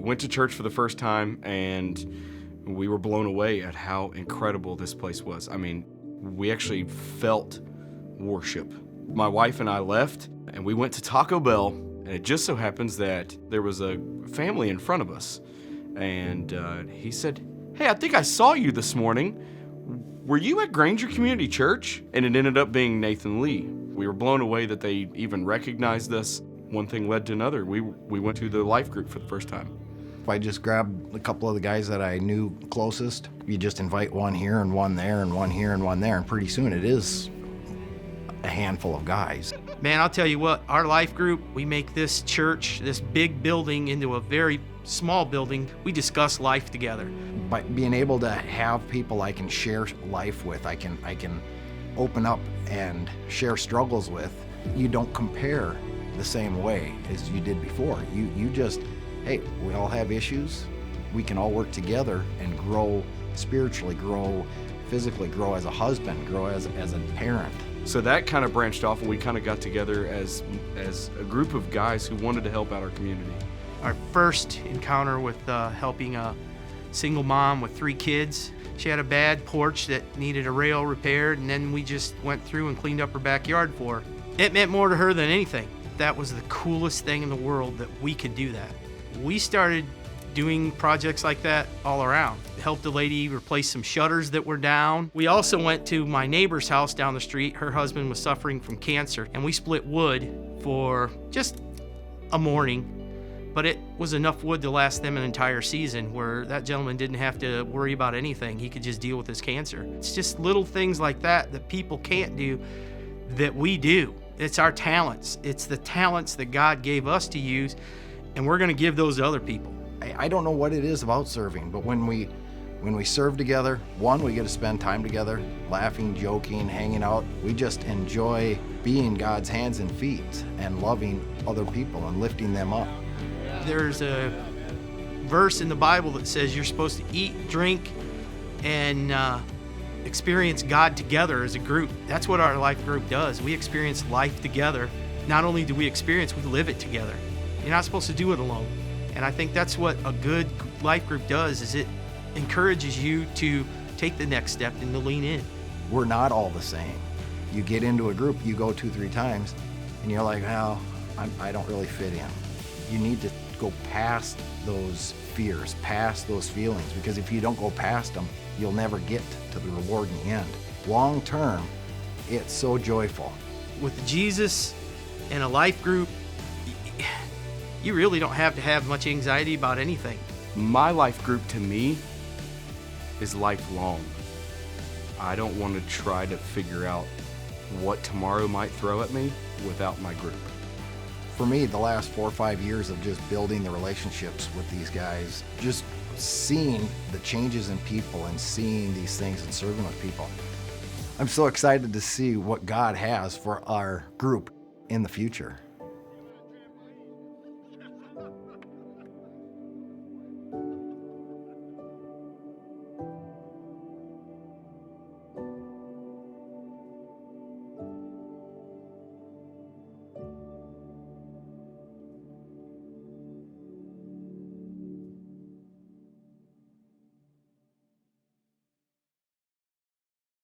went to church for the first time, and we were blown away at how incredible this place was. I mean, we actually felt worship. My wife and I left, and we went to Taco Bell, and it just so happens that there was a family in front of us. And he said, "Hey, I think I saw you this morning. Were you at Granger Community Church?" And it ended up being Nathan Lee. We were blown away that they even recognized us. One thing led to another. We went to the life group for the first time. I just grabbed a couple of the guys that I knew closest. You just invite one here and one there and one here and one there, and pretty soon it is a handful of guys. Man, I'll tell you what, our life group, we make this church, this big building, into a very small building. We discuss life together. By being able to have people I can share life with, I can open up and share struggles with, you don't compare the same way as you did before. You just, hey, we all have issues. We can all work together and grow spiritually, grow physically, grow as a husband, grow as a parent. So that kind of branched off, and we kind of got together as a group of guys who wanted to help out our community. Our first encounter with helping a single mom with 3 kids. She had a bad porch that needed a rail repaired, and then we just went through and cleaned up her backyard for her. It meant more to her than anything. That was the coolest thing in the world that we could do that. We started doing projects like that all around. Helped a lady replace some shutters that were down. We also went to my neighbor's house down the street. Her husband was suffering from cancer, and we split wood for just a morning. But it was enough wood to last them an entire season, where that gentleman didn't have to worry about anything. He could just deal with his cancer. It's just little things like that that people can't do that we do. It's our talents. It's the talents that God gave us to use, and we're going to give those to other people. I don't know what it is about serving, but when we serve together, one, we get to spend time together, laughing, joking, hanging out. We just enjoy being God's hands and feet and loving other people and lifting them up. There's a verse in the Bible that says you're supposed to eat, drink, and experience God together as a group. That's what our life group does. We experience life together. Not only do we experience, we live it together. You're not supposed to do it alone. And I think that's what a good life group does, is it encourages you to take the next step and to lean in. We're not all the same. You get into a group, you go 2-3 times, and you're like, well, I don't really fit in. You need to go past those fears, past those feelings, because if you don't go past them, you'll never get to the reward in the end. Long term, it's so joyful. With Jesus and a life group, you really don't have to have much anxiety about anything. My life group, to me, is lifelong. I don't want to try to figure out what tomorrow might throw at me without my group. For me, the last 4 or 5 years of just building the relationships with these guys, just seeing the changes in people and seeing these things and serving with people. I'm so excited to see what God has for our group in the future.